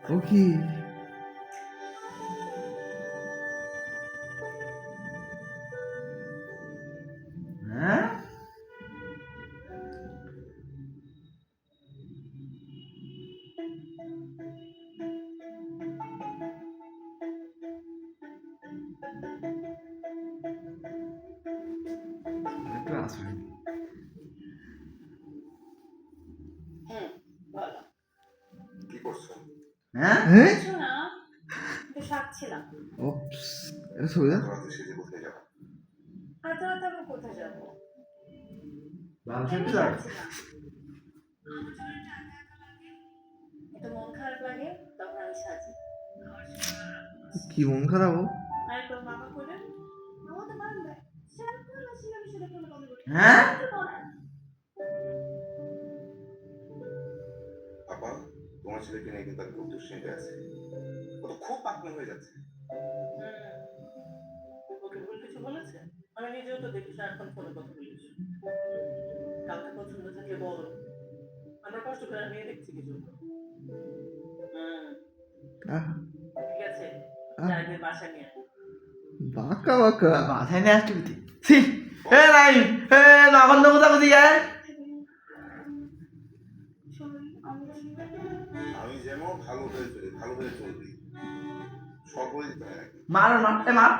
ও কি হ্যাঁ একটু আসুন বলো। কি করছো? হ্যাঁ কিছু না, একটু সাজছিলাম। ওপস এটা ছবি দাও এত রাতে সেজে কোথায় যাবো? এত রাতে আমি কোথায় যাবো? ভালো এমনি ছবি দাও সাজছিলাম। আমার যখন একটু একা একা লাগে, একটু মন খারাপ লাগে, তখন আমি সাজি। কি মন খারাপ ও আর তোর মামা করে মামা তো বারান্দায় সারাক্ষণ আসি আমি সেটা কোনো কথা বলি হ্যাঁ আপা, তোমার ছেলেকে নিয়ে কিন্তু আমি খুব দুশ্চিন্তা আছে। ও তো খুব পাকনা হয়ে যাচ্ছে। ওকে ভুল কিছু বলেছে? আমি নিজেও তো দেখি সারাক্ষণ ফোনে কথা বলিস। কাউকে পছন্দ থাকলে বল, আমরা কষ্ট করে মেয়ে দেখছি কিছু। আহ, ঠিক আছে, আহ, চাইলে বাসা নিয়ে আয়। বাঁকা বাঁকা বাসায় নিয়ে আসতে বুঝি এ নাই এ না বন্ধ কোথা কোথায় যায় আমি যেমন ভালো হয়ে চলি, ভালো হয়ে চলবি। সব বলে দিতে হয় নাকি? মারো মারতে মার